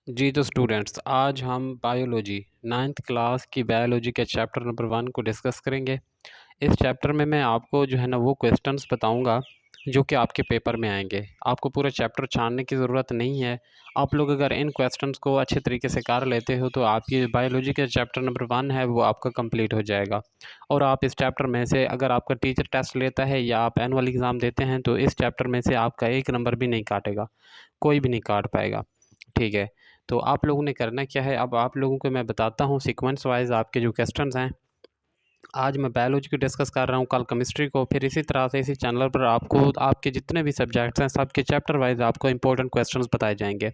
जी तो स्टूडेंट्स, आज हम बायोलॉजी 9th क्लास की बायोलॉजी के चैप्टर नंबर 1 को डिस्कस करेंगे। इस चैप्टर में मैं आपको जो है ना वो क्वेश्चंस बताऊंगा जो कि आपके पेपर में आएंगे। आपको पूरा चैप्टर छानने की ज़रूरत नहीं है। आप लोग अगर इन क्वेश्चंस को अच्छे तरीके से कर लेते हो तो आपकी बायोलॉजी का चैप्टर नंबर 1 है वो आपका कंप्लीट हो जाएगा। और आप इस चैप्टर में से अगर आपका टीचर टेस्ट लेता है या आप एनुअल एग्ज़ाम देते हैं तो इस चैप्टर में से आपका एक नंबर भी नहीं काटेगा, कोई भी नहीं काट पाएगा। ठीक है, तो आप लोगों ने करना क्या है, अब आप लोगों को मैं बताता हूँ सीक्वेंस वाइज आपके जो क्वेश्चंस हैं। आज मैं बायोलॉजी को डिस्कस कर रहा हूँ, कल केमिस्ट्री को, फिर इसी तरह से इसी चैनल पर आपको आपके जितने भी सब्जेक्ट्स हैं सबके चैप्टर वाइज आपको इंपॉर्टेंट क्वेश्चंस बताए जाएंगे।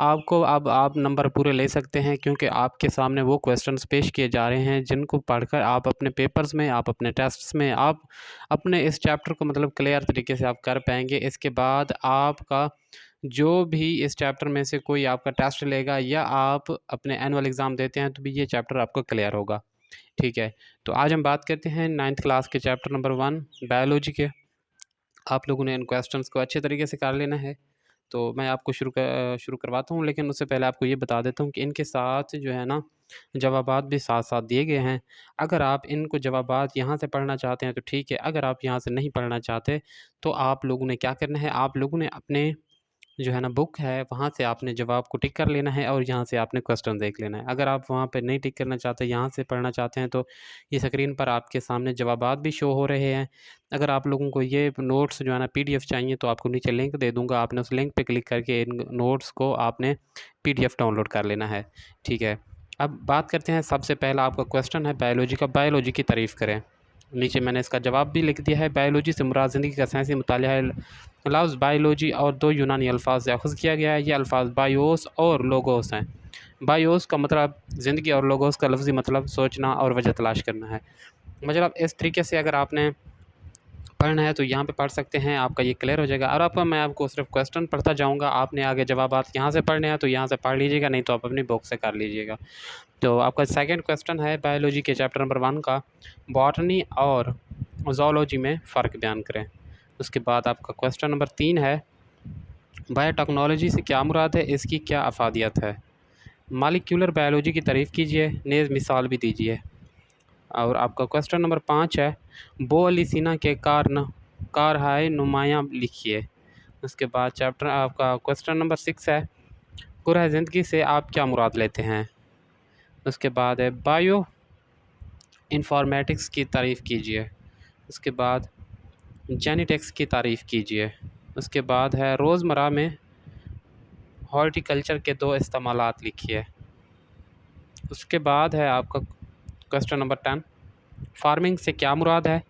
आपको अब आप नंबर पूरे ले सकते हैं क्योंकि आपके सामने वो क्वेश्चंस पेश किए जा रहे हैं जिनको पढ़कर आप अपने पेपर्स में, आप अपने टेस्ट्स में, आप अपने इस चैप्टर को मतलब क्लियर तरीके से आप कर पाएंगे। इसके बाद आपका जो भी इस चैप्टर में से कोई आपका टेस्ट लेगा या आप अपने एनुअल एग्ज़ाम देते हैं तो भी ये चैप्टर आपका क्लियर होगा। ठीक है, तो आज हम बात करते हैं 9th क्लास के चैप्टर नंबर 1 बायोलॉजी के। आप लोगों ने इन क्वेश्चंस को अच्छे तरीके से कर लेना है। तो मैं आपको शुरू करवाता हूँ, लेकिन उससे पहले आपको ये बता देता हूँ कि इनके साथ जो है ना जवाबात भी साथ-साथ दिए गए हैं। अगर आप इनको जवाबात यहाँ से पढ़ना चाहते हैं तो ठीक है, अगर आप यहाँ से नहीं पढ़ना चाहते तो आप लोगों ने क्या करना है, आप लोगों ने अपने जो है ना बुक है वहाँ से आपने जवाब को टिक कर लेना है और यहाँ से आपने क्वेश्चन देख लेना है। अगर आप वहाँ पे नहीं टिक करना चाहते, यहाँ से पढ़ना चाहते हैं तो ये स्क्रीन पर आपके सामने जवाबात भी शो हो रहे हैं। अगर आप लोगों को ये नोट्स जो है ना पीडीएफ चाहिए तो आपको नीचे लिंक दे दूँगा, आपने उस लिंक पे क्लिक करके इन नोट्स को आपने पीडीएफ डाउनलोड कर लेना है। ठीक है, अब बात करते हैं, सबसे पहला आपका क्वेश्चन है बायोलॉजी का, बायोलॉजी की तारीफ़ करें। नीचे मैंने इसका जवाब भी लिख दिया है। बायोलॉजी से मुराद ज़िंदगी का साइंसी मुतालिया है। लफ्ज़ बायोलॉजी और दो यूनानी अल्फाज से अख़ज़ किया गया है। ये अल्फाज बायोस और लोगोस हैं। बायोस का मतलब ज़िंदगी और लोगोस का लफ्ज़ी मतलब सोचना और वजह तलाश करना है। मतलब इस तरीके से अगर आपने पढ़ना है तो यहाँ पे पढ़ सकते हैं, आपका ये क्लियर हो जाएगा। और आपका मैं आपको सिर्फ क्वेश्चन पढ़ता जाऊँगा, आपने आगे जवाबात यहाँ से पढ़ने हैं तो यहाँ से पढ़ लीजिएगा, नहीं तो आप अपनी बुक से कर लीजिएगा। तो आपका सेकंड क्वेश्चन है बायोलॉजी के चैप्टर नंबर 1 का, बॉटनी और ज़ूलॉजी में फ़र्क बयान करें। उसके बाद आपका क्वेश्चन नंबर 3 है, बायोटेक्नोलॉजी से क्या मुराद है, इसकी क्या अफादियत है। मॉलिक्यूलर बायोलॉजी की तारीफ़ कीजिए, नेज़ मिसाल भी दीजिए। और आपका क्वेश्चन नंबर 5 है, बो अली सिन्हा के कारहाय नुमायाँ लिखिए। उसके बाद चैप्टर आपका क्वेश्चन नंबर 6 है, कुरह ज़िंदगी से आप क्या मुराद लेते हैं। उसके बाद है बायो इन्फॉर्मेटिक्स की तारीफ़ कीजिए। उसके बाद जेनेटिक्स की तारीफ़ कीजिए। उसके बाद है रोज़मर्रा में हॉर्टिकल्चर के दो इस्तेमालात लिखिए। उसके बाद है आपका क्वेश्चन नंबर 10, फार्मिंग से क्या मुराद है।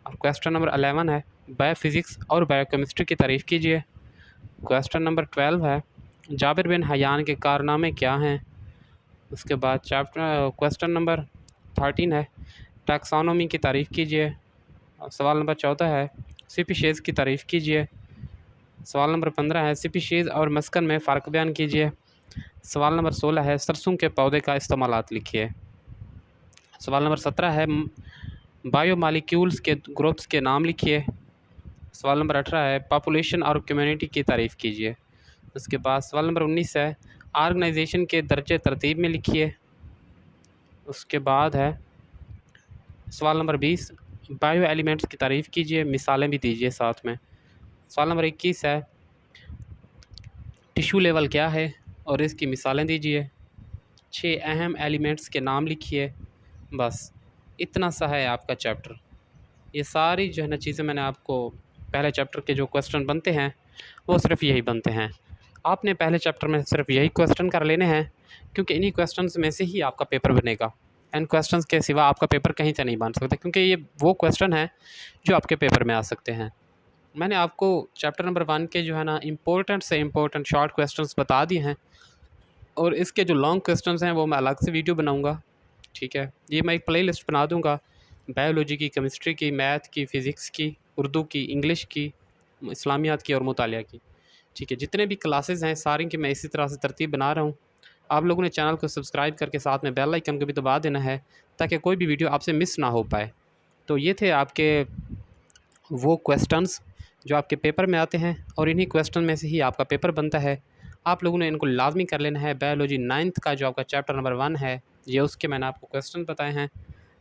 और क्वेश्चन नंबर 11 है, बायोफिज़िक्स और बायोकेमिस्ट्री की तारीफ़ कीजिए। क्वेश्चन नंबर 12 है, जाबिर बिन हयान के कारनामे क्या हैं। उसके बाद क्वेश्चन नंबर 13 है, टैक्सोनॉमी की तारीफ़ कीजिए। सवाल नंबर 14 है, स्पीशीज़ की तारीफ़ कीजिए। सवाल नंबर 15 है, स्पीशीज़ और मस्कन में फ़र्क बयान कीजिए। सवाल नंबर 16 है, सरसों के पौधे का इस्तेमालात लिखिए। सवाल नंबर 17 है, बायोमॉलिक्यूल्स के ग्रुप्स के नाम लिखिए। सवाल नंबर 18 है, पॉपुलेशन और कम्युनिटी की तारीफ़ कीजिए। उसके बाद सवाल नंबर 19 है, ऑर्गेनाइजेशन के दर्जे तरतीब में लिखिए। उसके बाद है सवाल नंबर 20, बायो एलिमेंट्स की तारीफ़ कीजिए, मिसालें भी दीजिए साथ में। सवाल नंबर 21 है, टिश्यू लेवल क्या है और इसकी मिसालें दीजिए। 6 अहम एलिमेंट्स के नाम लिखिए। बस इतना सा है आपका चैप्टर। ये सारी जो है ना चीज़ें मैंने आपको, पहले चैप्टर के जो क्वेश्चन बनते हैं वो सिर्फ यही बनते हैं। आपने पहले चैप्टर में सिर्फ यही क्वेश्चन कर लेने हैं क्योंकि इन्हीं क्वेश्चंस में से ही आपका पेपर बनेगा। इन क्वेश्चंस के सिवा आपका पेपर कहीं से नहीं बन सकता क्योंकि ये वो क्वेश्चन हैं जो आपके पेपर में आ सकते हैं। मैंने आपको चैप्टर नंबर 1 के जो है ना इम्पोर्टेंट से इम्पोर्टेंट शॉर्ट क्वेश्चंस बता दिए हैं और इसके जो लॉन्ग क्वेश्चंस हैं वो मैं अलग से वीडियो बनाऊँगा। ठीक है, ये मैं एक प्लेलिस्ट बना दूँगा, बायोलॉजी की, केमिस्ट्री की, मैथ की, फ़िज़िक्स की, उर्दू की, इंग्लिश की, इस्लामियात की और मुतालिया की। ठीक है, जितने भी क्लासेस हैं सारी की मैं इसी तरह से तरतीब बना रहा हूँ। आप लोगों ने चैनल को सब्सक्राइब करके साथ में बेल आइकन को भी दबा देना है ताकि कोई भी वीडियो आपसे मिस ना हो पाए। तो ये थे आपके वो क्वेश्चंस जो आपके पेपर में आते हैं और इन्हीं क्वेश्चन में से ही आपका पेपर बनता है। आप लोगों ने इनको लाजमी कर लेना है। बायोलॉजी 9th का जो आपका चैप्टर नंबर 1 है, ये उसके मैंने आपको क्वेश्चन बताए हैं।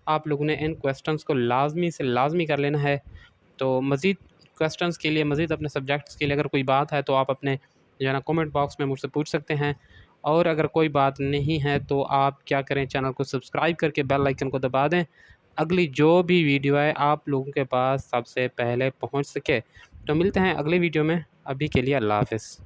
आप लोगों ने इन क्वेश्चंस को लाजमी से लाजमी कर लेना है। तो मज़ीद क्वेश्चंस के लिए, मज़ीद अपने सब्जेक्ट्स के लिए अगर कोई बात है तो आप अपने जो है ना कमेंट बॉक्स में मुझसे पूछ सकते हैं। और अगर कोई बात नहीं है तो आप क्या करें, चैनल को सब्सक्राइब करके बेल आइकन को दबा दें, अगली जो भी वीडियो है आप लोगों के पास सबसे पहले पहुंच सके। तो मिलते हैं अगले वीडियो में, अभी के लिए अल्लाह हाफ़िज़।